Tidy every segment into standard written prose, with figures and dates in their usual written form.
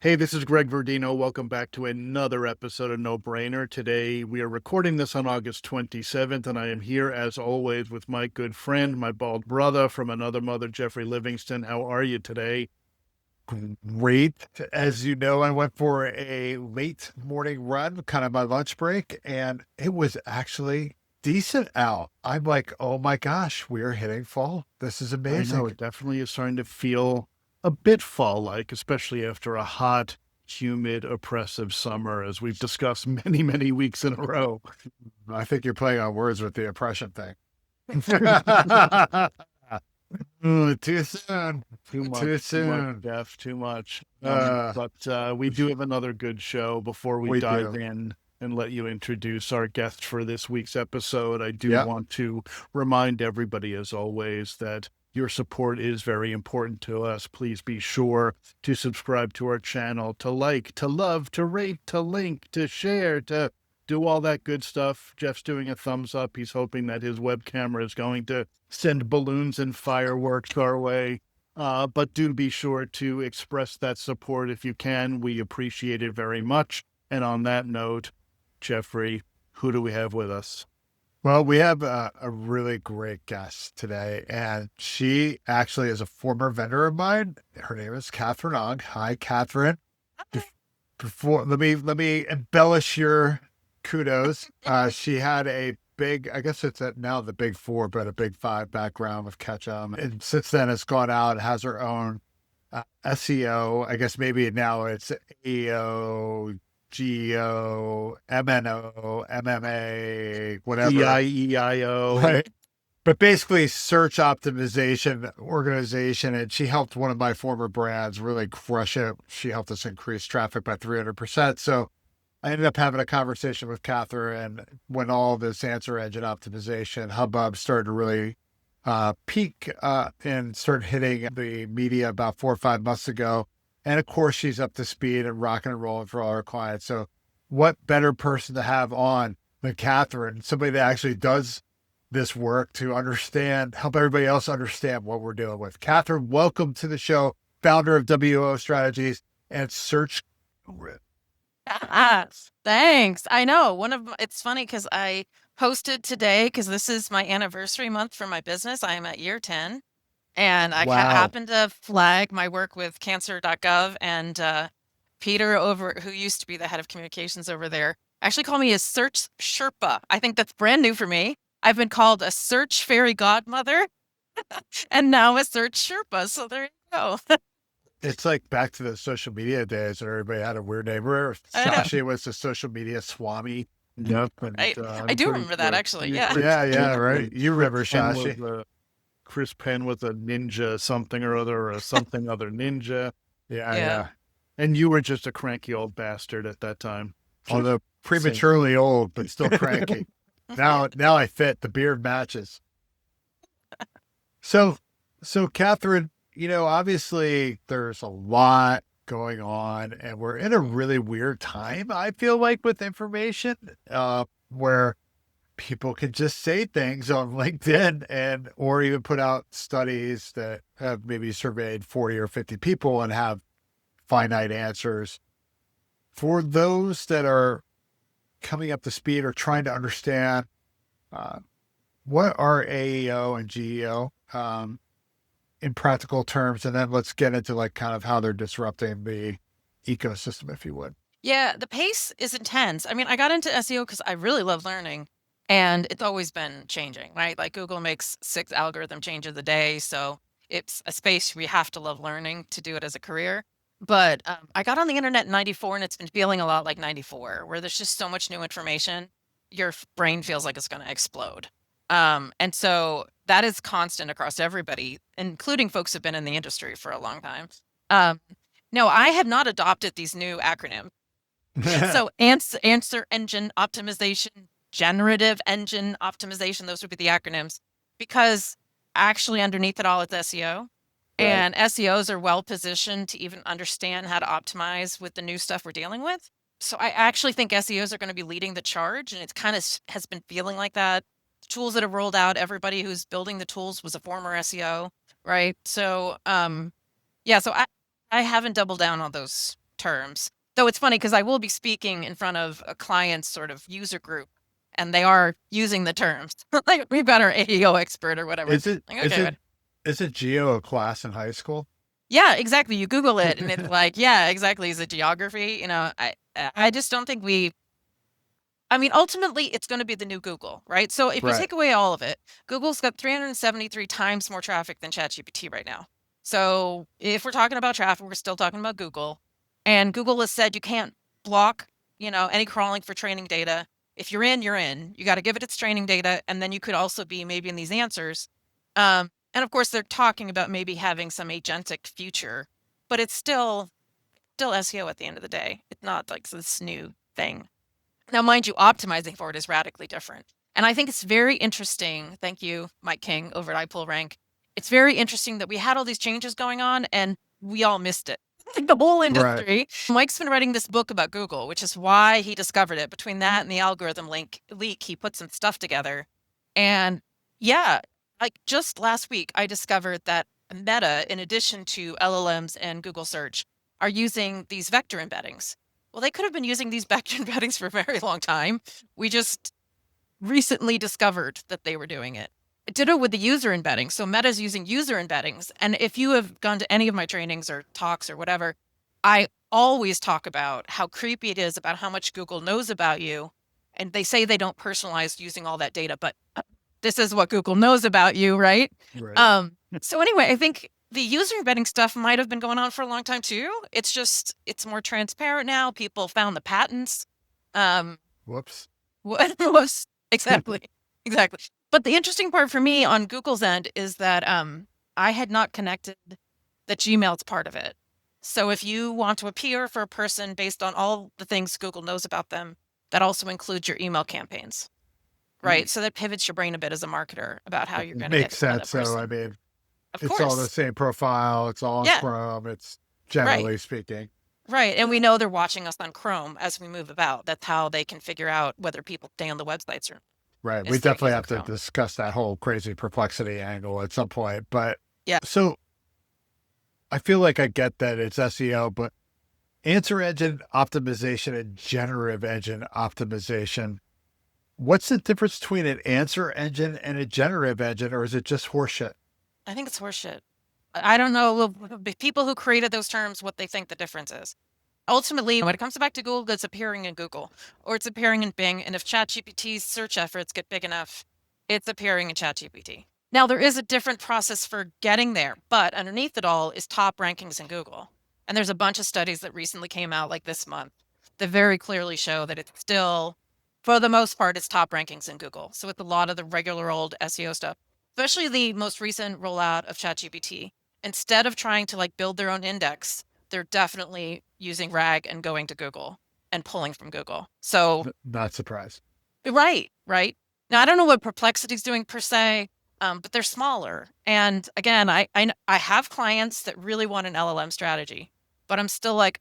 Hey, this is Greg Verdino. Welcome back to another episode of No Brainer. Today, we are recording this on August 27th, and I am here, as always, with my good friend, my bald brother from another mother, Jeffrey Livingston. How are you today? Great. As you know, I went for a late morning run, kind of my lunch break, and it was actually decent out. I'm like, oh my gosh, we're hitting fall. This is I know amazing. it definitely is starting to feel a bit fall-like, especially after a hot, humid, oppressive summer, as we've discussed many, many weeks in a row. I think you're playing on words with the oppression thing. Too soon. Too Too much, soon. Jeff, too much. Uh, But we do have another good show. Before we we dive do. in and let you introduce our guest for this week's episode, I do Yep. want to remind everybody, as always, that your support is very important to us. Please be sure to subscribe to our channel, to like, to love, to rate, to link, to share, to do all that good stuff. Jeff's doing a thumbs up. He's hoping that his web camera is going to send balloons and fireworks our way. But do be sure to express that support if you can. We appreciate it very much. And on that note, Jeffrey, who do we have with us? Well, we have a really great guest today, and she actually is a former vendor of mine. Her name is Katherine Ong. Hi, Katherine. Before let me embellish your kudos. She had a big, I guess it's now the big four, but a big five background with Ketchum, and since then has gone out, has her own SEO. I guess maybe now it's EO, GEO, MNO, MMA, whatever. CIEIO. Right. But basically, search optimization organization, and she helped one of my former brands really crush it. She helped us increase traffic by 300%. So I ended up having a conversation with Catherine when all this answer engine optimization hubbub started to really peak and start hitting the media about 4 or 5 months ago. And of course, she's up to speed and rocking and rolling for all her clients. So, what better person to have on than Catherine, somebody that actually does this work to understand, help everybody else understand what we're dealing with. Katherine, welcome to the show, founder of WO Strategies and Search Grid. Ah, thanks. I know it's funny because I posted today because this is my anniversary month for my business. I am at year 10 and I Wow. happened to flag my work with cancer.gov and Peter over who used to be the head of communications over there actually called me a search Sherpa. I think that's brand new for me. I've been called a search fairy godmother and now a search Sherpa. So there you go. It's like back to the social media days when everybody had a weird name. Remember, I know, Sashi was the social media swami. Yep. And right? I I'm do pretty remember that sure actually. Yeah. Yeah, yeah, right. You Chris remember Penn was Shashi. a Chris Penn was a ninja something or other, or a something other ninja. Yeah, Yeah. yeah. And you were just a cranky old bastard at that time. Just Although saying. prematurely old, but still cranky. Now I fit. The beard matches. So, so Catherine, obviously there's a lot going on, and we're in a really weird time. I feel like with information, where people can just say things on LinkedIn and or even put out studies that have maybe surveyed 40 or 50 people and have finite answers. For those that are coming up to speed or trying to understand uh, what are AEO and GEO in practical terms, and then let's get into like kind of how they're disrupting the ecosystem, if you would. Yeah, the pace is intense. I mean, I got into SEO because I really love learning and it's always been changing, right? Like Google makes 6 algorithm changes a day. So it's a space we have to love learning to do it as a career. But I got on the internet in 94 and it's been feeling a lot like 94, where there's just so much new information. Your brain feels like it's going to explode. And so that is constant across everybody, including folks who've been in the industry for a long time. Um, no, I have not adopted these new acronyms. So answer engine optimization, generative engine optimization, those would be the acronyms, because actually underneath it all is SEO. Right. And SEOs are well positioned to even understand how to optimize with the new stuff we're dealing with. So I actually think SEOs are going to be leading the charge, and it's kind of has been feeling like that. Tools that have rolled out, everybody who's building the tools was a former SEO, right? So yeah, so I haven't doubled down on those terms. Though it's funny because I will be speaking in front of a client's sort of user group, and they are using the terms. Like we've got our AEO expert or whatever. Is it Like, is okay, it is it geo a class in high school? yeah, exactly. You Google it, and it's like, yeah, exactly. Is it geography? I just don't think we. I mean, ultimately, it's going to be the new Google, right? So if you Right. take away all of it, Google's got 373 times more traffic than ChatGPT right now. So if we're talking about traffic, we're still talking about Google. And Google has said you can't block, any crawling for training data. If you're in, you're in. You got to give it its training data, and then you could also be maybe in these answers. And of course, they're talking about maybe having some agentic future, but it's still SEO at the end of the day. It's not like this new thing. Now, mind you, optimizing for it is radically different. And I think it's very interesting. Thank you, Mike King over at iPullRank. It's very interesting that we had all these changes going on and we all missed it. Like the whole Right. industry. Mike's been writing this book about Google, which is why he discovered it. Between that and the algorithm leak, he put some stuff together. And yeah, like just last week, I discovered that Meta, in addition to LLMs and Google search, are using these vector embeddings. Well, they could have been using these vector embeddings for a very long time. We just recently discovered that they were doing it. Ditto with the user embeddings. So Meta's using user embeddings. And if you have gone to any of my trainings or talks or whatever, I always talk about how creepy it is about how much Google knows about you. And they say they don't personalize using all that data, but this is what Google knows about you, right? Right. So anyway, I think the user embedding stuff might have been going on for a long time too. It's more transparent now. People found the patents. Um, Whoops. what was exactly, exactly. But the interesting part for me on Google's end is that I had not connected that Gmail's part of it. So if you want to appear for a person based on all the things Google knows about them, that also includes your email campaigns, right? So that pivots your brain a bit as a marketer about how you're It going to get makes in front of sense. that So I person. mean, Of it's all the course. same profile. It's all in Yeah, Chrome. It's right. generally speaking. Right. And we know they're watching us on Chrome as we move about. That's how they can figure out whether people stay on the websites or Right. We is they're definitely using have to Chrome. discuss that whole crazy perplexity angle at some point. But Yeah. so I feel like I get that it's SEO, but answer engine optimization and generative engine optimization. What's the difference between an answer engine and a generative engine, or is it just horseshit? I think it's horseshit. I don't know the people who created those terms what they think the difference is. Ultimately, when it comes back to Google, it's appearing in Google or it's appearing in Bing. And if ChatGPT's search efforts get big enough, it's appearing in ChatGPT. Now, there is a different process for getting there, but underneath it all is top rankings in Google. And there's a bunch of studies that recently came out like this month that very clearly show that it's still, for the most part, it's top rankings in Google. So with a lot of the regular old SEO stuff, especially the most recent rollout of ChatGPT, instead of trying to like build their own index, they're definitely using RAG and going to Google and pulling from Google. So Not surprised. right. Now I don't know what Perplexity's doing per se, but they're smaller. And again, I have clients that really want an LLM strategy, but I'm still like,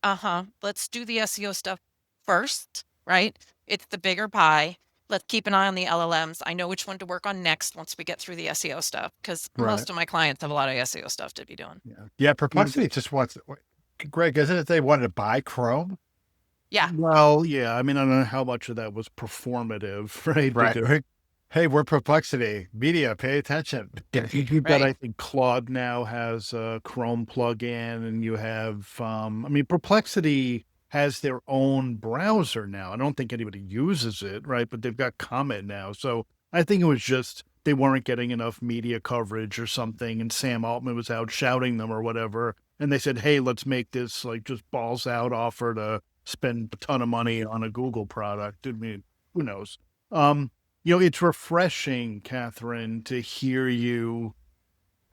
let's do the SEO stuff first, right? It's the bigger pie. Let's keep an eye on the LLMs. I know which one to work on next once we get through the SEO stuff because Right. most of my clients have a lot of SEO stuff to be doing. Yeah. Yeah. Perplexity just wants, Greg, isn't it they wanted to buy Chrome? Yeah, Well, yeah. I mean, I don't know how much of that was performative, right? Right. Because Right. Hey, we're Perplexity. Media, pay attention. but right. I think Claude now has a Chrome plugin, and you have, I mean, Perplexity has their own browser now. I don't think anybody uses it, right? But they've got Comet now. So I think it was just they weren't getting enough media coverage or something, and Sam Altman was out shouting them or whatever. And they said, hey, let's make this like just balls out offer to spend a ton of money on a Google product. I mean, who knows? Um, it's refreshing, Katherine, to hear you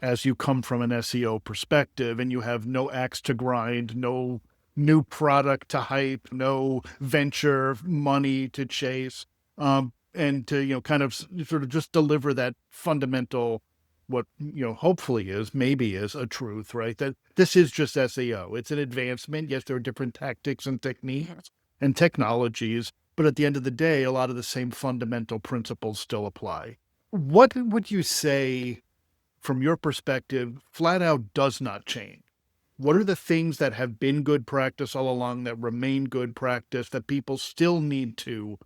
as you come from an SEO perspective and you have no axe to grind, no new product to hype, no venture money to chase, and to, kind of sort of just deliver that fundamental, what, hopefully is, maybe is a truth, right? That this is just SEO. It's an advancement. Yes, there are different tactics and techniques and technologies, but at the end of the day, a lot of the same fundamental principles still apply. What would you say, from your perspective, flat out does not change? What are the things that have been good practice all along that remain good practice that people still need to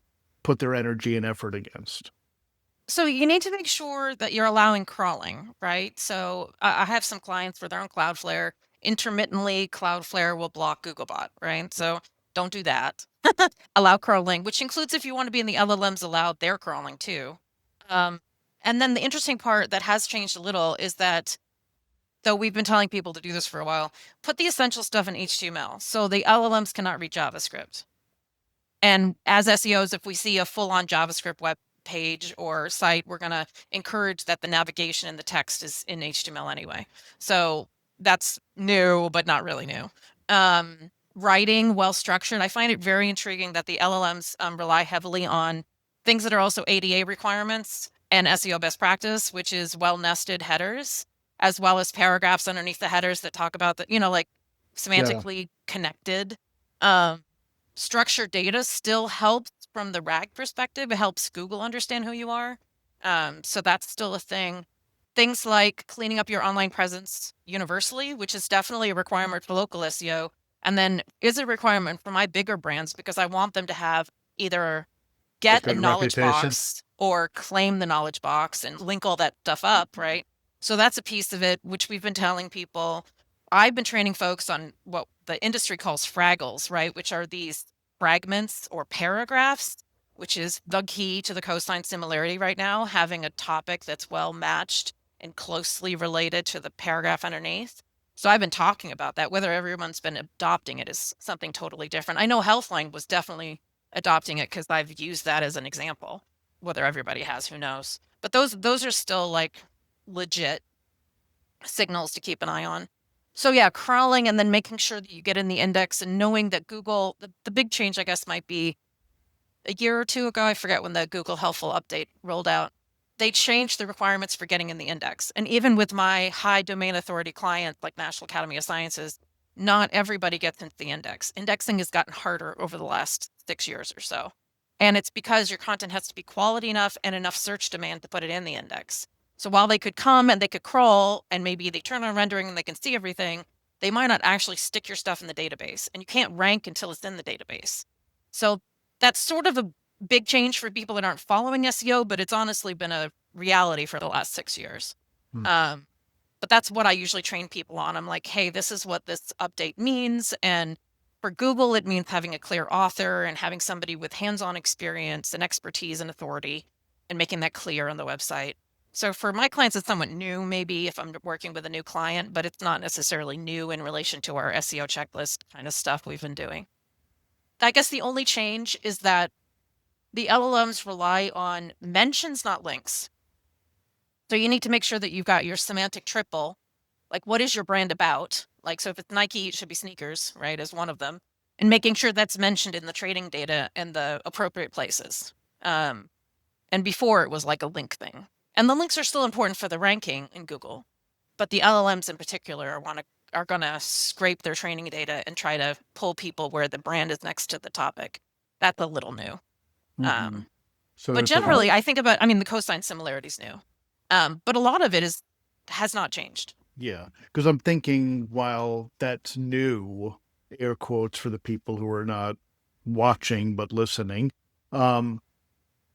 put their energy and effort against? So you need to make sure that you're allowing crawling, right? So I have some clients where they're on Cloudflare. Intermittently, Cloudflare will block Googlebot, right? So don't do that. Allow crawling, which includes if you want to be in the LLMs allowed, their crawling too. Um, and then the interesting part that has changed a little is that, though we've been telling people to do this for a while, put the essential stuff in HTML. So the LLMs cannot read JavaScript. And as SEOs, if we see a full-on JavaScript web page or site, we're going to encourage that the navigation and the text is in HTML anyway. So that's new, but not really new. Writing well-structured. I find it very intriguing that the LLMs rely heavily on things that are also ADA requirements and SEO best practice, which is well-nested headers, as well as paragraphs underneath the headers that talk about the, like Yeah. semantically connected. Um, Structured data still helps from the RAG perspective. It helps Google understand who you are. So that's still a thing. Things like cleaning up your online presence universally, which is definitely a requirement for local SEO, and then is a requirement for my bigger brands because I want them to have either A get a good knowledge reputation. box or claim the knowledge box and link all that stuff up, right? So that's a piece of it, which we've been telling people. I've been training folks on what the industry calls fraggles, right? Which are these fragments or paragraphs, which is the key to the cosine similarity right now, having a topic that's well matched and closely related to the paragraph underneath. So I've been talking about that. Whether everyone's been adopting it is something totally different. I know Healthline was definitely adopting it because I've used that as an example. Whether everybody has, who knows? But those are still like legit signals to keep an eye on. So yeah, crawling and then making sure that you get in the index and knowing that Google, the big change I guess might be a year or two ago, I forget when the Google Helpful update rolled out. They changed the requirements for getting in the index. And even with my high domain authority clients like National Academy of Sciences, not everybody gets into the index. Indexing has gotten harder over the last 6 years or so. And it's because your content has to be quality enough and enough search demand to put it in the index. So while they could come and they could crawl and maybe they turn on rendering and they can see everything, they might not actually stick your stuff in the database. And you can't rank until it's in the database. So that's sort of a big change for people that aren't following SEO, but it's honestly been a reality for the last 6 years. Hmm. But that's what I usually train people on. I'm like, hey, this is what this update means. And for Google, it means having a clear author and having somebody with hands-on experience and expertise and authority and making that clear on the website. So for my clients, it's somewhat new, maybe if I'm working with a new client, but it's not necessarily new in relation to our SEO checklist kind of stuff we've been doing. I guess the only change is that the LLMs rely on mentions, not links. So you need to make sure that you've got your semantic triple. Like, what is your brand about? Like, so if it's Nike, it should be sneakers, right, as one of them. And making sure that's mentioned in the trading data and the appropriate places. And before it was like a link thing. And the links are still important for the ranking in Google. But the LLMs in particular are going to scrape their training data and try to pull people where the brand is next to the topic. That's a little new. Mm-hmm. Um, So but it's a generally, I think the cosine similarity is new. But a lot of it has not changed. Yeah, because I'm thinking while that's new, air quotes for the people who are not watching but listening, um,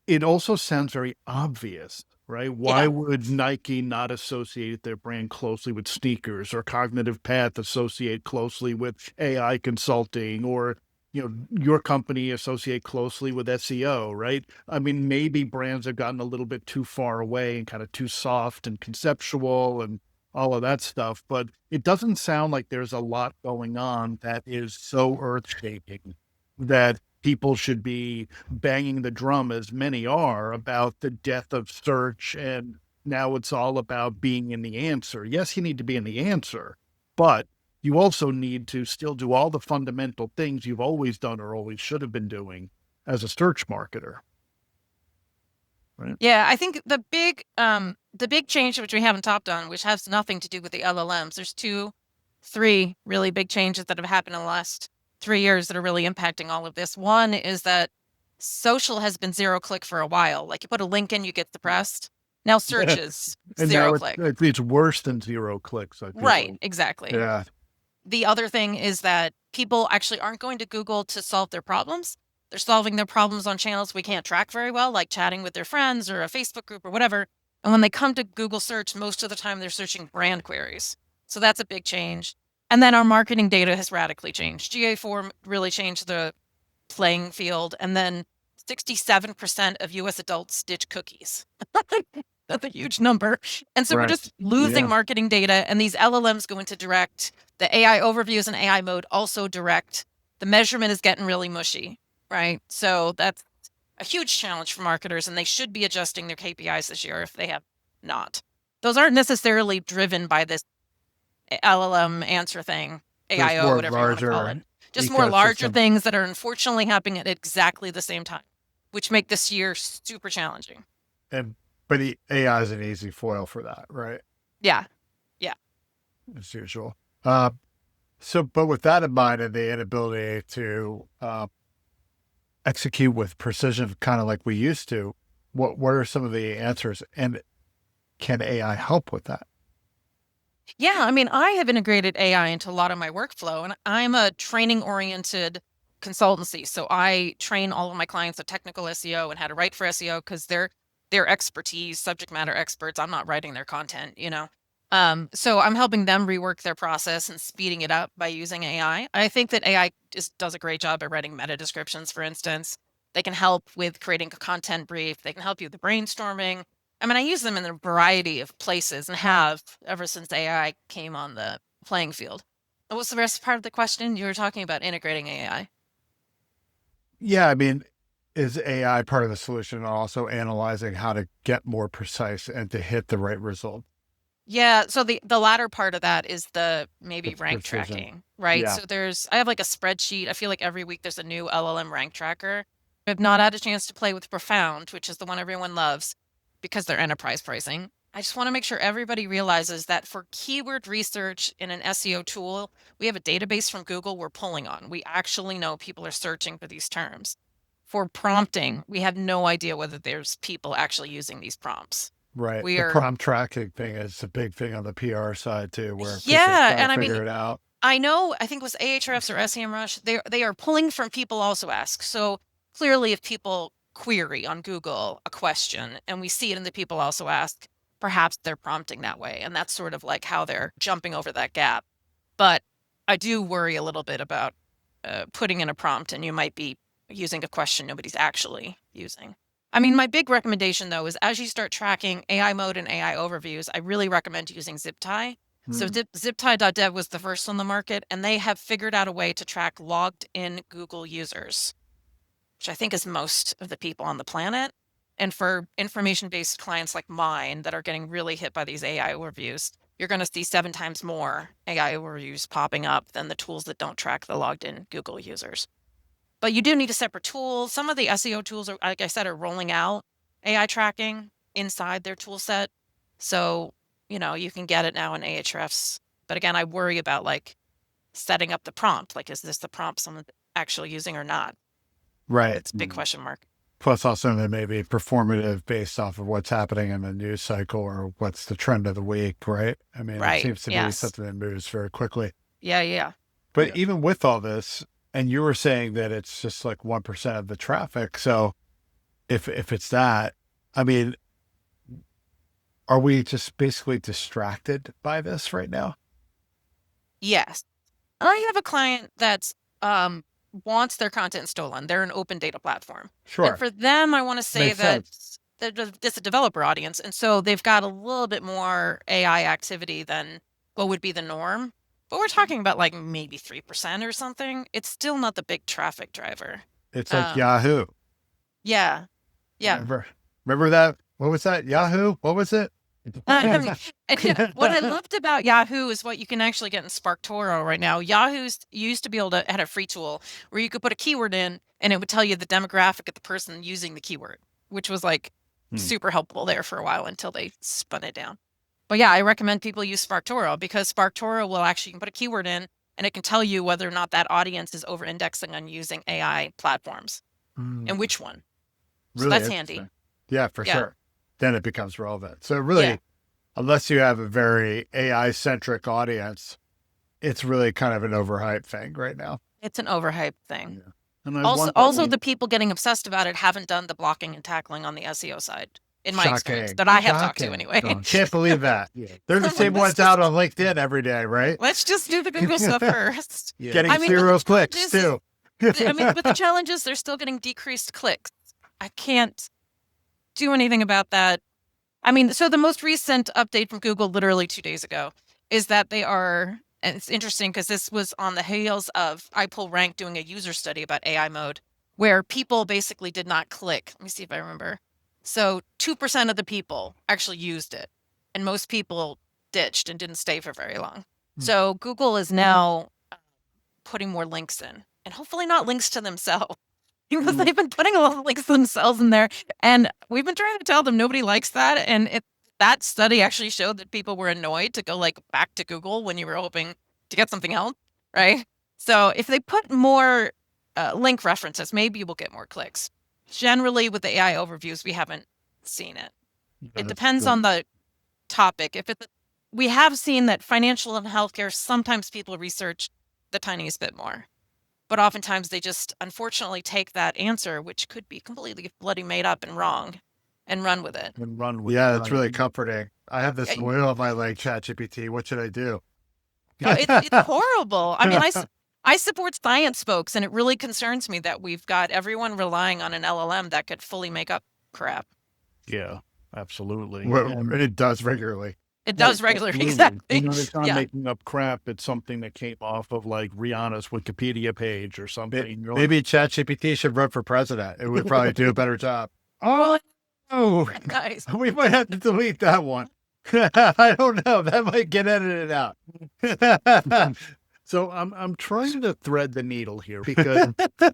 it also sounds very obvious, right? Why Yeah. would Nike not associate their brand closely with sneakers or Cognitive Path associate closely with AI consulting or your company associate closely with SEO, right? I mean, maybe brands have gotten a little bit too far away and kind of too soft and conceptual and all of that stuff, but it doesn't sound like there's a lot going on that is so earth-shaking that people should be banging the drum, as many are, about the death of search. And now it's all about being in the answer. Yes, you need to be in the answer, but you also need to still do all the fundamental things you've always done or always should have been doing as a search marketer. Right. Yeah, I think the big change which we haven't talked on, which has nothing to do with the LLMs, there's three really big changes that have happened in the last 3 years that are really impacting all of this. One is that social has been zero click for a while. Like you put a link in, you get suppressed. Now search is And zero now click. it's worse than zero clicks, I feel Right, like. exactly. yeah. the other thing is that people actually aren't going to Google to solve their problems. They're solving their problems on channels we can't track very well, like chatting with their friends or a Facebook group or whatever. And when they come to Google search, most of the time they're searching brand queries. So that's a big change. And then our marketing data has radically changed. GA4 really changed the playing field. And then 67% of US adults ditch cookies. That's a huge number. And so we're Right. just losing Yeah. marketing data, and these LLMs go into direct. The AI overviews and AI mode also direct. The measurement is getting really mushy, right? So that's a huge challenge for marketers, and they should be adjusting their KPIs this year if they have not. Those aren't necessarily driven by this LLM answer thing, There's AIO, more whatever you want to call it. larger Just more larger ecosystem. things that are unfortunately happening at exactly the same time, which make this year super challenging. But AI is an easy foil for that, right? Yeah. As usual. But with that in mind and the inability to execute with precision, kind of like we used to, what are some of the answers? And can AI help with that? Yeah, I mean, I have integrated AI into a lot of my workflow, and I'm a training-oriented consultancy. So I train all of my clients on technical SEO and how to write for SEO because they're expertise, subject matter experts. I'm not writing their content, you know. So I'm helping them rework their process and speeding it up by using AI. I think that AI does a great job at writing meta descriptions, for instance. They can help with creating a content brief. They can help you with the brainstorming. I mean, I use them in a variety of places and have ever since AI came on the playing field. What was the rest part of the question? You were talking about integrating AI. Yeah, I mean, is AI part of the solution, and also analyzing how to get more precise and to hit the right result? Yeah, so the latter part of that is the The maybe rank precision. tracking, right? Yeah. So I have like a spreadsheet. I feel like every week there's a new LLM rank tracker. I've not had a chance to play with Profound, which is the one everyone loves because they're enterprise pricing. I just want to make sure everybody realizes that for keyword research in an SEO tool, we have a database from Google we're pulling on. We actually know people are searching for these terms. For prompting, we have no idea whether there's people actually using these prompts. Right. We The are prompt tracking thing is a big thing on the PR side too, where people are Yeah, trying to and I mean, figure it out. I know, I think it was Ahrefs or SEMrush, they are pulling from people also ask. So clearly if people query on Google a question and we see it in the people also ask, perhaps they're prompting that way. And that's sort of like how they're jumping over that gap. But I do worry a little bit about putting in a prompt and you might be using a question nobody's actually using. I mean, my big recommendation though is as you start tracking AI mode and AI overviews, I really recommend using ZipTie. So ziptie.dev was the first on the market, and they have figured out a way to track logged in Google users, which I think is most of the people on the planet. And for information-based clients like mine that are getting really hit by these AI overviews, you're going to see 7 times more AI overviews popping up than the tools that don't track the logged in Google users. But you do need a separate tool. Some of the SEO tools are, like I said, are rolling out AI tracking inside their tool set. So, you can get it now in Ahrefs. But again, I worry about like setting up the prompt. Like, is this the prompt someone's actually using or not? Right. It's a big question mark. Plus also they may be performative based off of what's happening in the news cycle or what's the trend of the week, right? I mean, it Right. seems to be Yes. something that moves very quickly. Yeah. But even with all this, and you were saying that it's just like 1% of the traffic. So if it's that, I mean, are we just basically distracted by this right now? Yes. I have a client that's wants their content stolen. They're an open data platform. And Sure. for them, I want to say Makes that sense. it's a developer audience. And so they've got a little bit more AI activity than what would be the norm. But we're talking about like maybe 3% or something. It's still not the big traffic driver. It's like Um, Yahoo. yeah. Yeah. Remember that? What was that? Yahoo? What was it? And what I loved about Yahoo is what you can actually get in SparkToro right now. Yahoo's used to be able to had a free tool where you could put a keyword in and it would tell you the demographic of the person using the keyword, which was like super helpful there for a while until they spun it down. But yeah, I recommend people use SparkToro because SparkToro will actually, you can put a keyword in and it can tell you whether or not that audience is over indexing on using AI platforms and which one. So Really that's handy. interesting. Yeah, for Yeah. sure. Then it becomes relevant. So Yeah. really, unless you have a very AI centric audience, It's really kind of an overhyped thing right now. It's an overhyped thing. Yeah. And I Also, wonder, the people getting obsessed about it haven't done the blocking and tackling on the SEO side, in my experience, Shocking. that I have talked to Shocking. anyway. Can't believe that. yeah, They're the I'm like, same ones out on LinkedIn every day, right? let's just do the Google stuff first. yeah. Getting I mean, but 0 the clicks challenge too. I mean, but the challenge is they're still getting decreased clicks. I can't do anything about that. I mean, so the most recent update from Google, literally 2 days ago, is that they are, and it's interesting because this was on the heels of iPullRank doing a user study about AI mode, where people basically did not click. Let me see if I remember. So 2% of the people actually used it, and most people ditched and didn't stay for very long. So Google is now putting more links in, and hopefully not links to themselves. Because they've been putting a lot of links themselves in there, and we've been trying to tell them nobody likes that. And that study actually showed that people were annoyed to go like back to Google when you were hoping to get something else, right? So if they put more link references, maybe we'll get more clicks. Generally, with the AI overviews, we haven't seen it. It depends on the topic. We have seen that financial and healthcare, sometimes people research the tiniest bit more. But oftentimes they just unfortunately take that answer, which could be completely bloody made up and wrong, and run with it. And run with Yeah, it. that's really comforting. I have this Yeah, oil on my leg, ChatGPT. What should I do? It's horrible. I mean, I support science folks, and it really concerns me that we've got everyone relying on an LLM that could fully make up crap. Yeah, absolutely. Well, And it does regularly. It does regularly, absolutely. exactly. You know, it's not Yeah. making up crap. It's something that came off of like Rihanna's Wikipedia page or something. You're like, Maybe ChatGPT should run for president. It would probably do a better job. Well, Oh, nice. we might have to delete that one. I don't know. That might get edited out. So I'm trying to thread the needle here because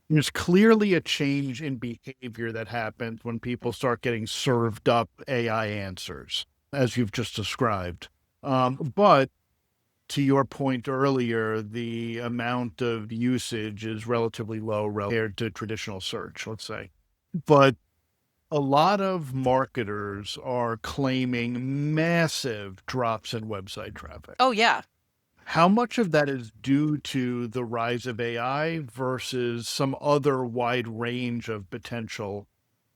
there's clearly a change in behavior that happens when people start getting served up AI answers, as you've just described. But to your point earlier, the amount of usage is relatively low compared to traditional search, let's say. But a lot of marketers are claiming massive drops in website traffic. Oh, yeah. How much of that is due to the rise of AI versus some other wide range of potential?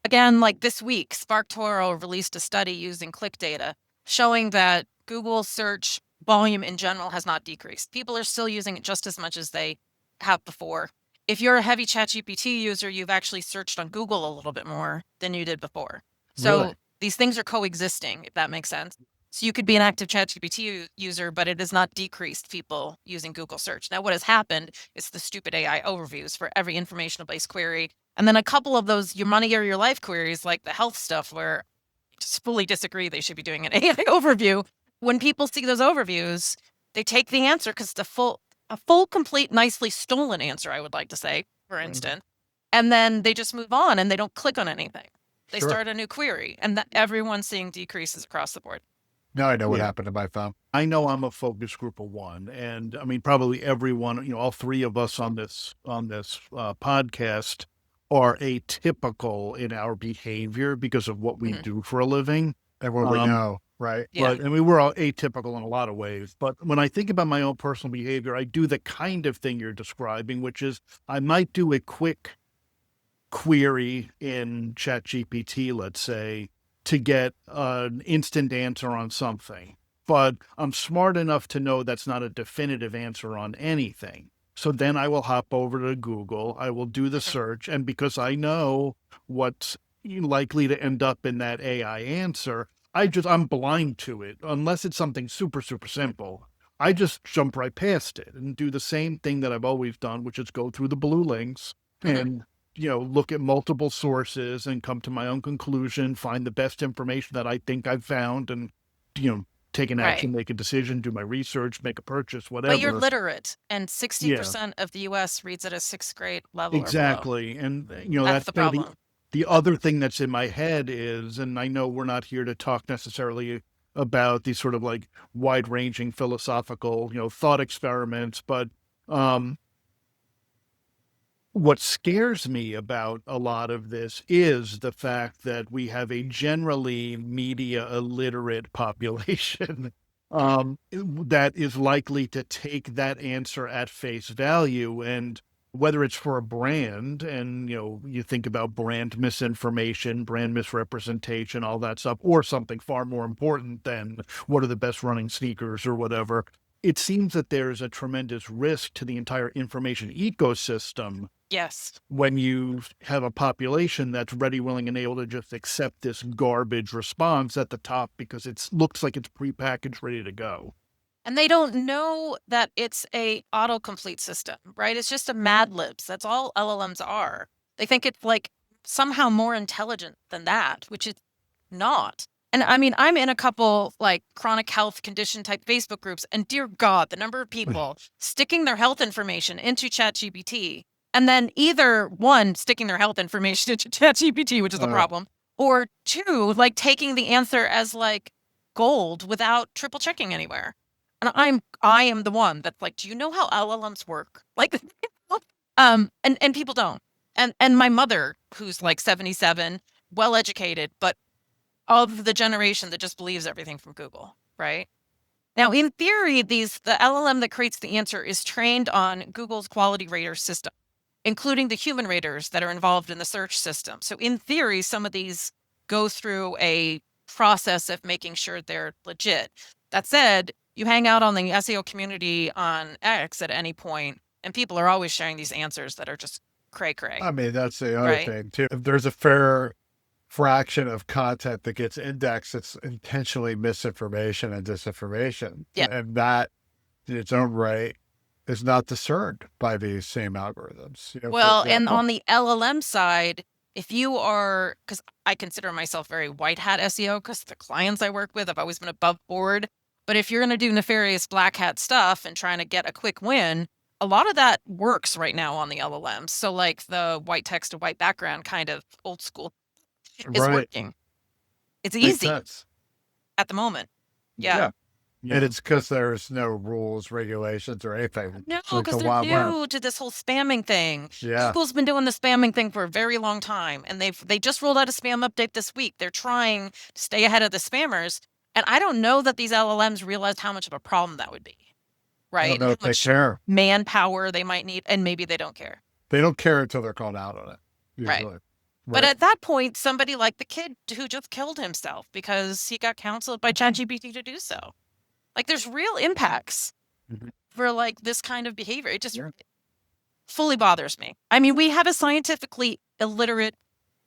Again, like this week, SparkToro released a study using click data showing that Google search volume in general has not decreased. People are still using it just as much as they have before. If you're a heavy ChatGPT user, you've actually searched on Google a little bit more than you did before. So Really? these things are coexisting, if that makes sense. So you could be an active ChatGPT user, but it has not decreased people using Google search. Now, what has happened is the stupid AI overviews for every informational-based query. And then a couple of those your money or your life queries, like the health stuff, where I just fully disagree they should be doing an AI overview. When people see those overviews, they take the answer because it's a full, complete, nicely stolen answer, I would like to say, for instance. And then they just move on and they don't click on anything. They Sure. start a new query, and everyone's seeing decreases across the board. Now I know what Yeah. happened to my phone. I know I'm a focus group of one, and I mean probably everyone, all three of us on this podcast are atypical in our behavior because of what we do for a living. And what we know, right? Yeah. But, I mean, we're all atypical in a lot of ways. But when I think about my own personal behavior, I do the kind of thing you're describing, which is I might do a quick query in ChatGPT, let's say, to get an instant answer on something. But I'm smart enough to know that's not a definitive answer on anything. So then I will hop over to Google, I will do the search, and because I know what's likely to end up in that AI answer, I'm blind to it. Unless it's something super, super simple, I just jump right past it and do the same thing that I've always done, which is go through the blue links and look at multiple sources and come to my own conclusion, find the best information that I think I've found, and take an action, make a decision, do my research, make a purchase, whatever. But you're literate, and 60% of the US reads at a 6th grade level or below. Exactly. And That's the problem. The other thing that's in my head is, and I know we're not here to talk necessarily about these sort of like wide-ranging philosophical, thought experiments, but what scares me about a lot of this is the fact that we have a generally media illiterate population. that is likely to take that answer at face value. And whether it's for a brand, and you think about brand misinformation, brand misrepresentation, all that stuff, or something far more important than what are the best running sneakers or whatever, it seems that there's a tremendous risk to the entire information ecosystem Yes. when you have a population that's ready, willing, and able to just accept this garbage response at the top because it looks like it's prepackaged, ready to go. And they don't know that it's a autocomplete system, right? It's just a Mad Libs. That's all LLMs are. They think it's like somehow more intelligent than that, which is not. And I mean, I'm in a couple like chronic health condition type Facebook groups, and dear God, the number of people sticking their health information into ChatGPT, and then either one, sticking their health information into ChatGPT, which is the problem, or two, like taking the answer as like gold without triple checking anywhere. And I am the one that's like, do you know how LLMs work? Like, and people don't. And my mother, who's like 77, well educated, but of the generation that just believes everything from Google, right? Now, in theory, the LLM that creates the answer is trained on Google's quality rater system, including the human raters that are involved in the search system. So in theory, some of these go through a process of making sure they're legit. That said, you hang out on the SEO community on X at any point, and people are always sharing these answers that are just cray-cray. I mean, that's the other Right. thing too. If there's a fair fraction of content that gets indexed, it's intentionally misinformation and disinformation. Yeah. And that in its own right is not discerned by these same algorithms. Well, and on the LLM side, if you are, because I consider myself very white hat SEO because the clients I work with, I've always been above board. But if you're going to do nefarious black hat stuff and trying to get a quick win, a lot of that works right now on the LLMs. So like the white text to white background kind of old school is working. It's easy at the moment. Yeah. And it's because there's no rules, regulations, or anything. No, because they're new to this whole spamming thing. Yeah. Google's been doing the spamming thing for a very long time, and they just rolled out a spam update this week. They're trying to stay ahead of the spammers, and I don't know that these LLMs realized how much of a problem that would be, right? I don't know if they care. Manpower they might need, and maybe they don't care. They don't care until they're called out on it. Usually. Right. But at that point, somebody like the kid who just killed himself because he got counseled by ChatGPT to do so. Like there's real impacts for like this kind of behavior. It just fully bothers me. I mean, we have a scientifically illiterate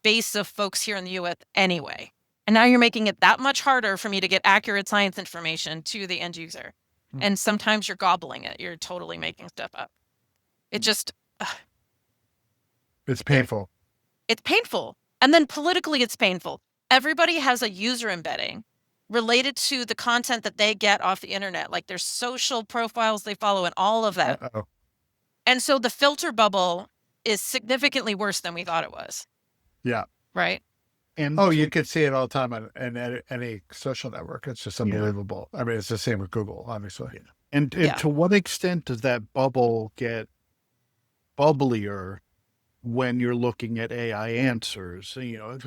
base of folks here in the US anyway. And now you're making it that much harder for me to get accurate science information to the end user. And sometimes you're gobbling it. You're totally making stuff up. It just... it's painful. It's painful. And then politically, it's painful. Everybody has a user embedding related to the content that they get off the internet, like their social profiles they follow and all of that. Uh-oh. And so the filter bubble is significantly worse than we thought it was. Yeah. Right. And you can see it all the time on any social network. It's just unbelievable. I mean, it's the same with Google, obviously. And to what extent does that bubble get bubblier when you're looking at AI answers?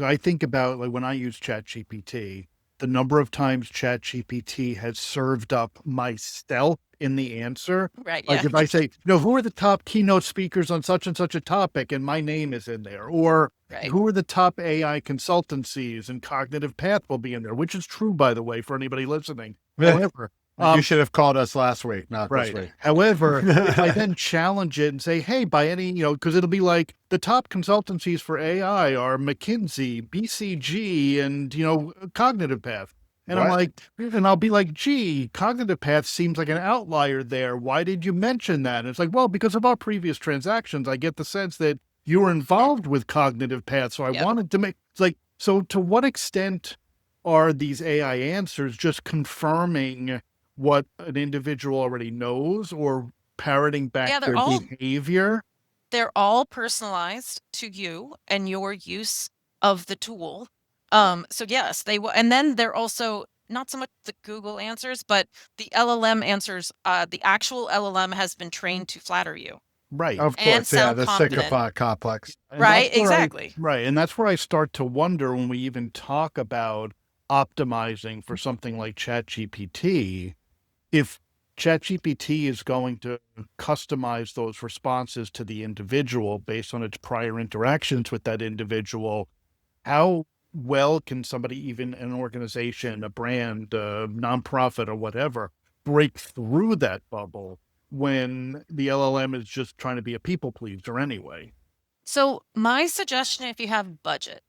I think about like when I use ChatGPT, the number of times ChatGPT has served up myself in the answer. Right. Like if I say, who are the top keynote speakers on such and such a topic, and my name is in there, or who are the top AI consultancies, and Cognitive Path will be in there, which is true, by the way, for anybody listening. However, you should have called us last week, not this week. However, if I then challenge it and say, hey, by any, because it'll be like the top consultancies for AI are McKinsey, BCG, and, Cognitive Path. And I'm like, and I'll be like, gee, Cognitive Path seems like an outlier there. Why did you mention that? And it's like, well, because of our previous transactions, I get the sense that you were involved with Cognitive Path. So I wanted to make, it's like, so to what extent are these AI answers just confirming what an individual already knows or parroting back their behavior? They're all personalized to you and your use of the tool. So yes, they will. And then they're also not so much the Google answers, but the LLM answers. The actual LLM has been trained to flatter you. Right. Of course. Yeah. The sycophant complex. Right. Exactly. Right. And that's where I start to wonder when we even talk about optimizing for something like ChatGPT, if ChatGPT is going to customize those responses to the individual based on its prior interactions with that individual, how well can somebody, even an organization, a brand, a nonprofit, or whatever, break through that bubble when the LLM is just trying to be a people pleaser anyway? So my suggestion, if you have budget,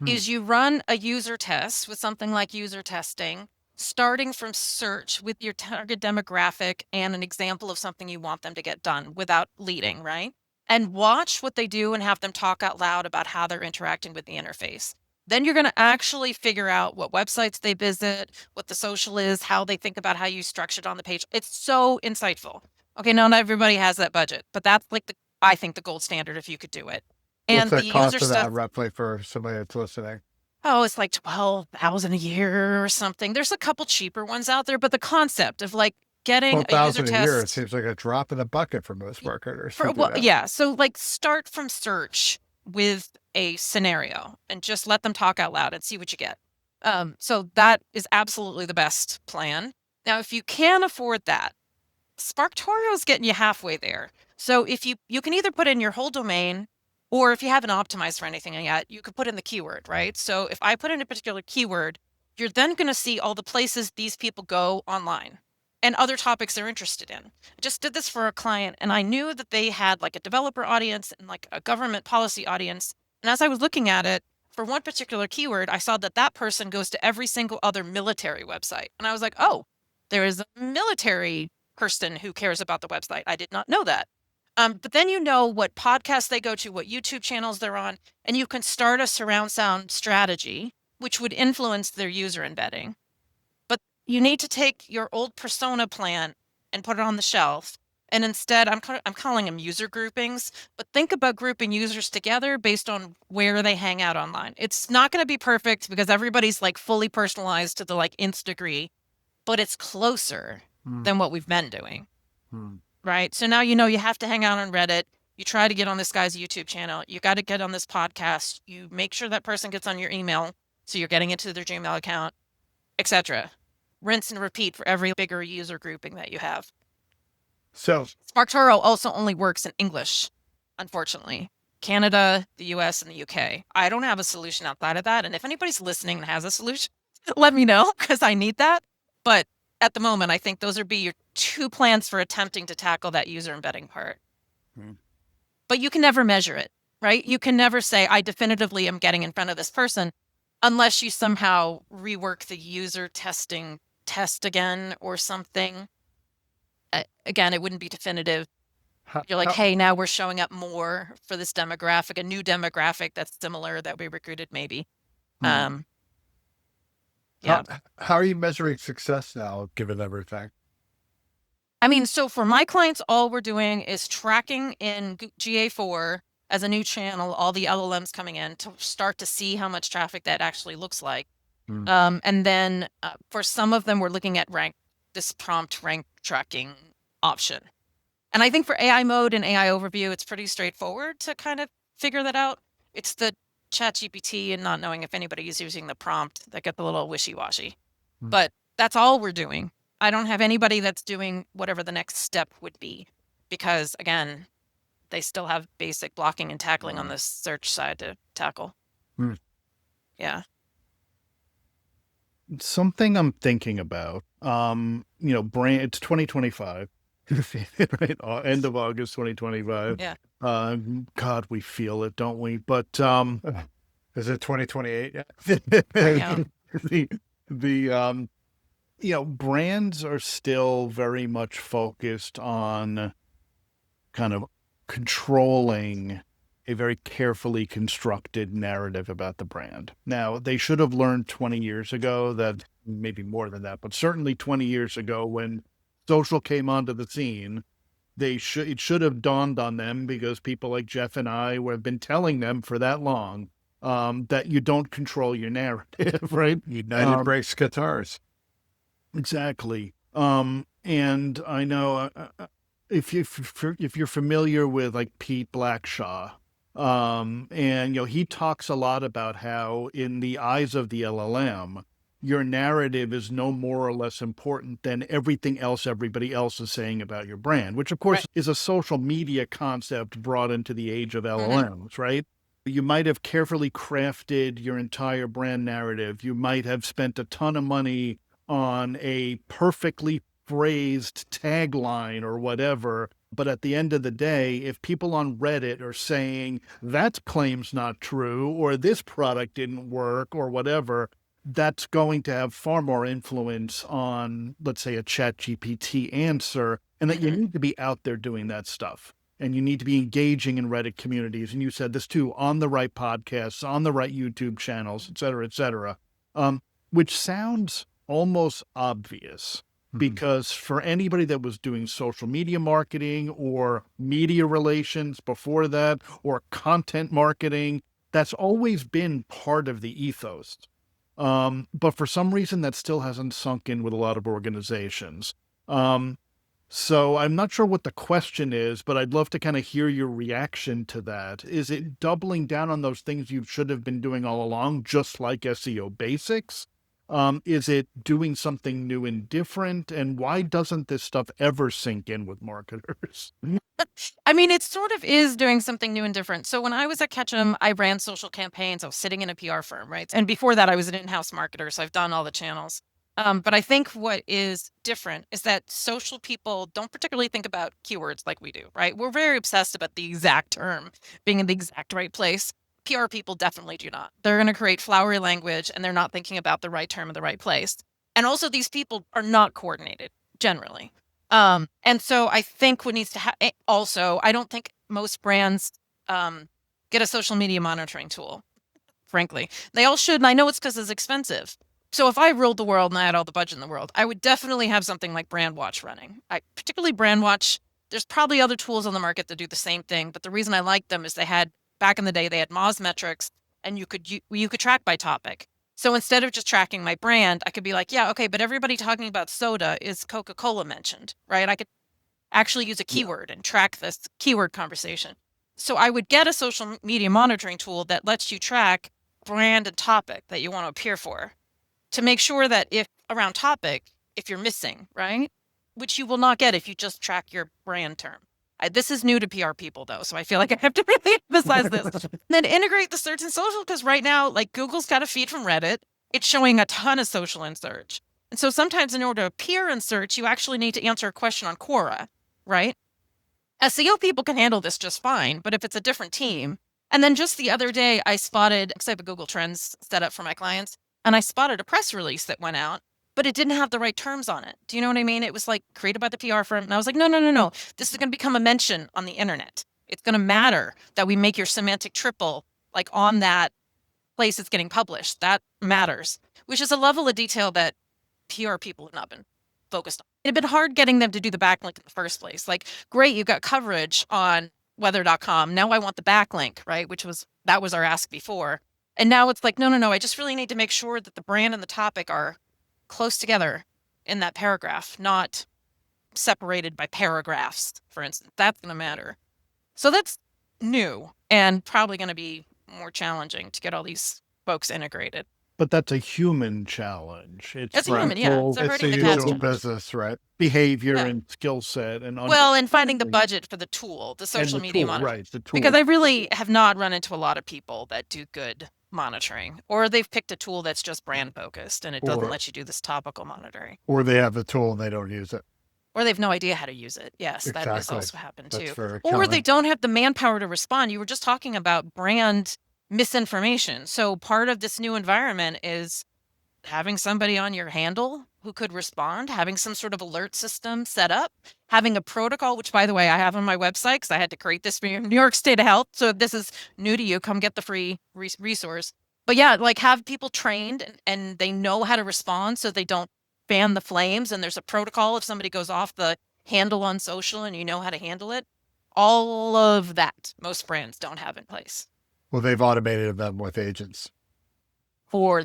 Hmm. is you run a user test with something like user testing, starting from search with your target demographic and an example of something you want them to get done without leading, right? And watch what they do and have them talk out loud about how they're interacting with the interface. Then you're going to actually figure out what websites they visit, what the social is, how they think about how you structured on the page. It's so insightful. Okay, not everybody has that budget, but that's like I think the gold standard if you could do it. What's And the the user cost of stuff, that roughly for somebody that's listening? oh, it's like 12,000 a year or something. There's a couple cheaper ones out there, but the concept of like getting a user 12,000 a year, it test seems like a drop in the bucket for most marketers for, who do well, that. yeah. So like start from search with a scenario and just let them talk out loud and see what you get. So that is absolutely the best plan. Now, if you can afford that, SparkToro is getting you halfway there. So if you can either put in your whole domain, or if you haven't optimized for anything yet, you could put in the keyword, right? So if I put in a particular keyword, you're then going to see all the places these people go online and other topics they're interested in. I just did this for a client, and I knew that they had like a developer audience and like a government policy audience. And as I was looking at it, for one particular keyword, I saw that that person goes to every single other military website. And I was like, oh, there is a military person who cares about the website. I did not know that. But then you know what podcasts they go to, what YouTube channels they're on, and you can start a surround sound strategy, which would influence their user embedding. But you need to take your old persona plan and put it on the shelf. And instead, I'm calling them user groupings, but think about grouping users together based on where they hang out online. It's not going to be perfect because everybody's like fully personalized to the like nth degree, but it's closer than what we've been doing. Right. So now you know you have to hang out on Reddit. You try to get on this guy's YouTube channel. You got to get on this podcast. You make sure that person gets on your email, so you're getting into their Gmail account, etc. Rinse and repeat for every bigger user grouping that you have. So SparkToro also only works in English, unfortunately. Canada, the US, and the UK. I don't have a solution outside of that. And if anybody's listening and has a solution, let me know because I need that. But at the moment, I think those would be your two plans for attempting to tackle that user embedding part. But you can never measure it, right? You can never say, I definitively am getting in front of this person unless you somehow rework the user testing test again or something. Again, it wouldn't be definitive. You're like, hey, now we're showing up more for this demographic, a new demographic that's similar that we recruited maybe. Yeah. How are you measuring success now, given everything? I mean, so for my clients, all we're doing is tracking in GA4 as a new channel, all the LLMs coming in to start to see how much traffic that actually looks like. And then for some of them, we're looking at this prompt rank tracking option. And I think for AI mode and AI overview, it's pretty straightforward to kind of figure that out. It's the ChatGPT and not knowing if anybody is using the prompt that gets a little wishy-washy. But that's all we're doing. I don't have anybody that's doing whatever the next step would be because, again, they still have basic blocking and tackling on the search side to tackle. Yeah. Something I'm thinking about, brand, it's 2025, right? End of August 2025. Yeah. God, we feel it, don't we? But Is it 2028 yet? Yeah. Brands are still very much focused on kind of controlling a very carefully constructed narrative about the brand. Now, they should have learned 20 years ago that, maybe more than that, but certainly 20 years ago when social came onto the scene, it should have dawned on them, because people like Geoff and I have been telling them for that long, that you don't control your narrative, right? United breaks guitars. Exactly. And I know if you're familiar with like Pete Blackshaw, and he talks a lot about how in the eyes of the LLM, your narrative is no more or less important than everything else everybody else is saying about your brand, which of course Right. is a social media concept brought into the age of Mhm. LLMs, right? You might have carefully crafted your entire brand narrative. You might have spent a ton of money on a perfectly phrased tagline or whatever. But at the end of the day, if people on Reddit are saying that claim's not true, or this product didn't work, or whatever, that's going to have far more influence on, let's say, a chat GPT answer, and that you Mhm. need to be out there doing that stuff. And you need to be engaging in Reddit communities. And you said this too, on the right podcasts, on the right YouTube channels, et cetera, et cetera. Which sounds almost obvious because for anybody that was doing social media marketing or media relations before that, or content marketing, that's always been part of the ethos. But for some reason, that still hasn't sunk in with a lot of organizations. So I'm not sure what the question is, but I'd love to kind of hear your reaction to that. Is it doubling down on those things you should have been doing all along, just like SEO basics? Is it doing something new and different? And why doesn't this stuff ever sink in with marketers? I mean, it sort of is doing something new and different. So when I was at Ketchum, I ran social campaigns. I was sitting in a PR firm, right? And before that, I was an in-house marketer, so I've done all the channels. But I think what is different is that social people don't particularly think about keywords like we do, right? We're very obsessed about the exact term being in the exact right place. PR people definitely do not. They're going to create flowery language and they're not thinking about the right term in the right place. And also, these people are not coordinated generally. And so I think what needs to happen also, I don't think most brands get a social media monitoring tool, frankly. They all should, and I know it's because it's expensive. So if I ruled the world and I had all the budget in the world, I would definitely have something like Brandwatch running. Particularly Brandwatch, there's probably other tools on the market that do the same thing, but the reason I like them is they had, back in the day, they had Moz metrics, and you could track by topic. So instead of just tracking my brand, I could be like, yeah, okay, but everybody talking about soda is Coca-Cola mentioned, right? I could actually use a keyword and track this keyword conversation. So I would get a social media monitoring tool that lets you track brand and topic that you want to appear for, to make sure that if around topic, if you're missing, right? Which you will not get if you just track your brand term. This is new to PR people though, so I feel like I have to really emphasize this. Then integrate the search and social, because right now, like Google's got a feed from Reddit. It's showing a ton of social in search. And so sometimes in order to appear in search, you actually need to answer a question on Quora, right? SEO people can handle this just fine, but if it's a different team, and then just the other day, I spotted, because I have a Google Trends set up for my clients, and I spotted a press release that went out, but it didn't have the right terms on it. Do you know what I mean? It was like created by the PR firm. And I was like, no, no, no, no. This is going to become a mention on the internet. It's going to matter that we make your semantic triple like on that place it's getting published. That matters, which is a level of detail that PR people have not been focused on. It had been hard getting them to do the backlink in the first place. Like, great, you got coverage on weather.com. Now I want the backlink, right? That was our ask before. And now it's like, no, no, no. I just really need to make sure that the brand and the topic are close together in that paragraph, not separated by paragraphs, for instance. That's going to matter. So that's new and probably going to be more challenging to get all these folks integrated. But that's a human challenge. It's a human, yeah. full It's a It's the herding the cats usual challenge. business, right? behavior Yeah. and skill set and Well, and finding the understanding budget for the tool, the and social the media tool, monitoring. right? The tool. Because I really have not run into a lot of people that do good monitoring, or they've picked a tool that's just brand focused and it doesn't Or- let you do this topical monitoring, Or they have the tool and they don't use it. or they have no idea how to use it. Yes, that has Exactly. also happened That's too. very Or they common. don't have the manpower to respond. You were just talking about brand misinformation. So part of this new environment is having somebody on your handle who could respond, having some sort of alert system set up, having a protocol, which by the way, I have on my website because I had to create this for New York State of Health. So if this is new to you, come get the free resource. But yeah, like have people trained and they know how to respond so they don't fan the flames. And there's a protocol if somebody goes off the handle on social and you know how to handle it. All of that, most brands don't have in place Well, they've automated them with agents. for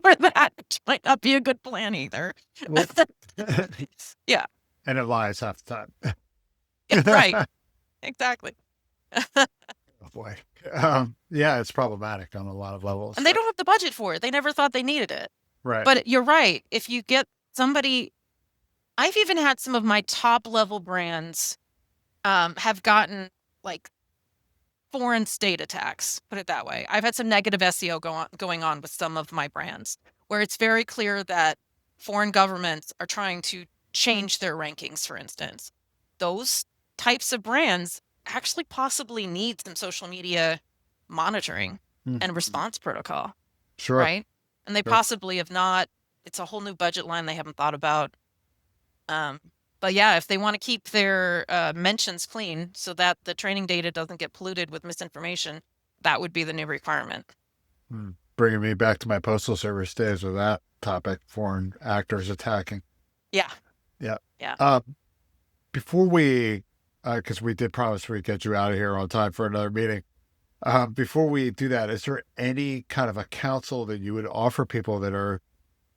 or that, which might not be a good plan either. Well, Yeah. And it lies half the time. Yeah, right. Exactly. Oh boy. Yeah, it's problematic on a lot of levels. And they don't have the budget for it. They never thought they needed it. Right. But you're right. If you get somebody, I've even had some of my top level brands have gotten like foreign state attacks, put it that way. I've had some negative SEO going on with some of my brands where it's very clear that foreign governments are trying to change their rankings, for instance. Those types of brands actually possibly need some social media monitoring and response protocol, Sure. right? And they Sure. possibly have not, it's a whole new budget line they haven't thought about. But yeah, if they want to keep their mentions clean so that the training data doesn't get polluted with misinformation, that would be the new requirement. Bringing me back to my postal service days with that topic, foreign actors attacking. Yeah. Yeah. Yeah. Before we, because we did promise we'd get you out of here on time for another meeting. Before we do that, is there any kind of a counsel that you would offer people that are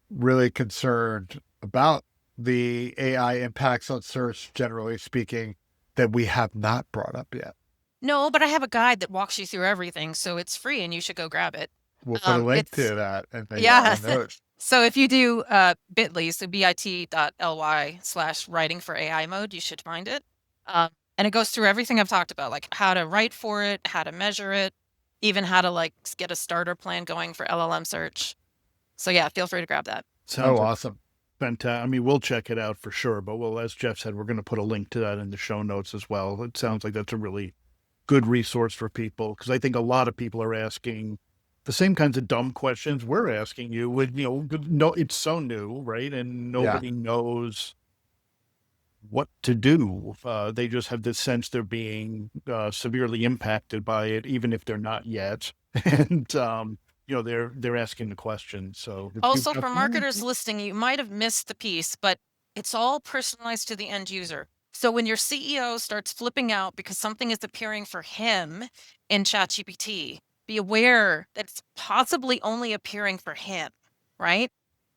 really concerned about the AI impacts on search, generally speaking, that we have not brought up yet? No, but I have a guide that walks you through everything, so it's free and you should go grab it. We'll put a link It's to that in the yeah. notes. So if you do bit.ly, so bit.ly/writing for AI mode, you should find it. And it goes through everything I've talked about, like how to write for it, how to measure it, even how to like get a starter plan going for LLM search. So yeah, feel free to grab that. Sounds like Awesome. fantastic. I mean, we'll check it out for sure, but we'll, as Geoff said, we're going to put a link to that in the show notes as well. It sounds like that's a really good resource for people, because I think a lot of people are asking the same kinds of dumb questions we're asking you. With no, it's so new, right? And nobody knows what to do. They just have this sense they're being severely impacted by it, even if they're not yet. And they're asking the question. So Also, for marketers listening, you might have missed the piece, but it's all personalized to the end user. So when your CEO starts flipping out because something is appearing for him in ChatGPT, be aware that it's possibly only appearing for him, right?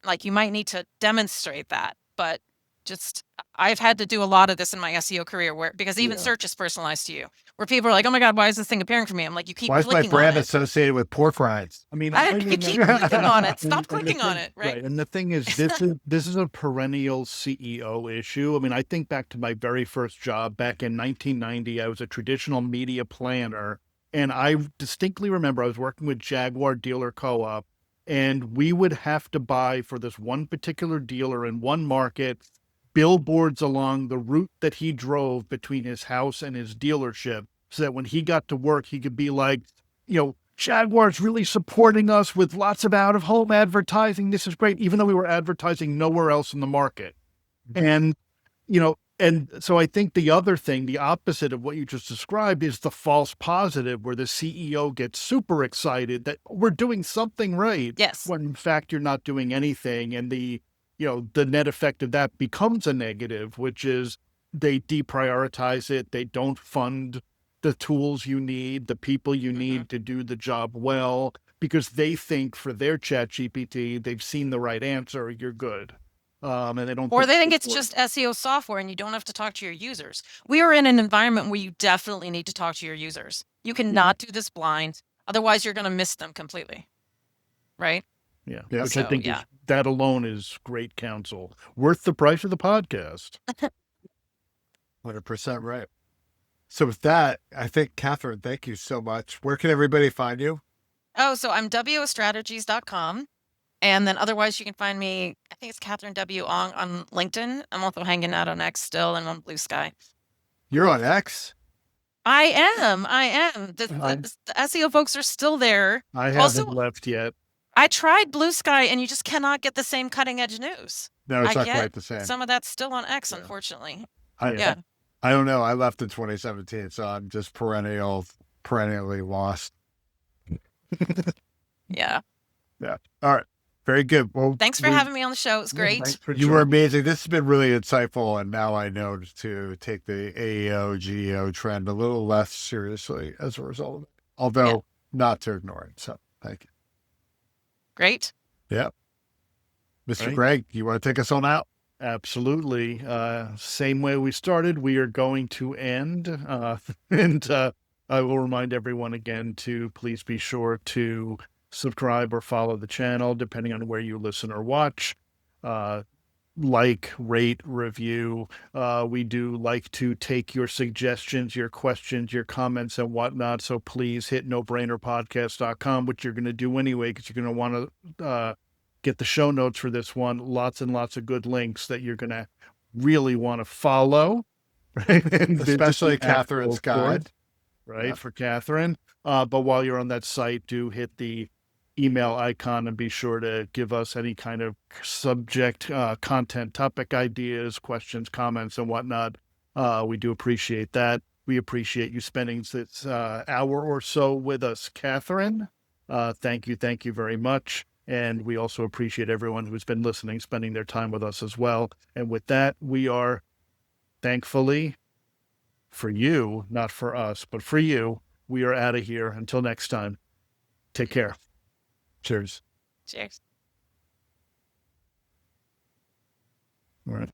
Like you might need to demonstrate that, but just I've had to do a lot of this in my SEO career because even search is personalized to you, where people are like, oh my God, why is this thing appearing for me? I'm like, you keep Why is my clicking brand on it. associated with pork rinds? I mean, You keep clicking on it. Stop clicking on it, right? Right. And the thing is, this is a perennial CEO issue. I mean, I think back to my very first job back in 1990. I was a traditional media planner, and I distinctly remember I was working with Jaguar Dealer Co-op, and we would have to buy for this one particular dealer in one market billboards along the route that he drove between his house and his dealership, so that when he got to work, he could be like, Jaguar's really supporting us with lots of out-of-home advertising. This is great, even though we were advertising nowhere else in the market. And, and so I think the other thing, the opposite of what you just described, is the false positive, where the CEO gets super excited that we're doing something right. Yes. When in fact, you're not doing anything. And the net effect of that becomes a negative, which is they deprioritize it. They don't fund the tools you need, the people you need to do the job well, because they think for their chat GPT, they've seen the right answer, you're good. And they don't. Or they think it's just SEO software and you don't have to talk to your users. We are in an environment where you definitely need to talk to your users. You cannot do this blind. Otherwise, you're going to miss them completely. Right? Yeah. Yeah. Which So, I think yeah. that alone is great counsel. Worth the price of the podcast. 100% right. So with that, I think, Katherine, thank you so much. Where can everybody find you? Oh, so I'm wostrategies.com. And then otherwise, you can find me, I think it's Katherine W. Ong on LinkedIn. I'm also hanging out on X still and on Blue Sky. You're on X? I am. The SEO folks are still there. I haven't left yet. I tried Blue Sky and you just cannot get the same cutting edge news. No, it's not quite the same. Some of that's still on X, unfortunately. I don't know. I left in 2017, so I'm just perennially lost. Yeah. Yeah. All right. Very good. Well, thanks for having me on the show. It was great. You were amazing. This has been really insightful, and now I know to take the AEO GEO trend a little less seriously as a result of it, although not to ignore it. So thank you. Great. Yeah. Mr. Greg, you want to take us on out? Absolutely. Same way we started, we are going to end. And I will remind everyone again to please be sure to subscribe or follow the channel, depending on where you listen or watch. Like, rate, review. We do like to take your suggestions, your questions, your comments, and whatnot. So please hit nobrainerpodcast.com, which you're going to do anyway, because you're going to want to get the show notes for this one. Lots and lots of good links that you're going to really want to follow. Right? And Especially Catherine's guide. Right, Yeah. for Katherine. But while you're on that site, do hit the email icon and be sure to give us any kind of subject, content, topic ideas, questions, comments, and whatnot. We do appreciate that. We appreciate you spending this hour or so with us, Katherine. Thank you very much. And we also appreciate everyone who's been listening, spending their time with us as well. And with that, we are thankfully, for you, not for us, but for you, we are out of here. Until next time, take care. Cheers. Cheers. All right.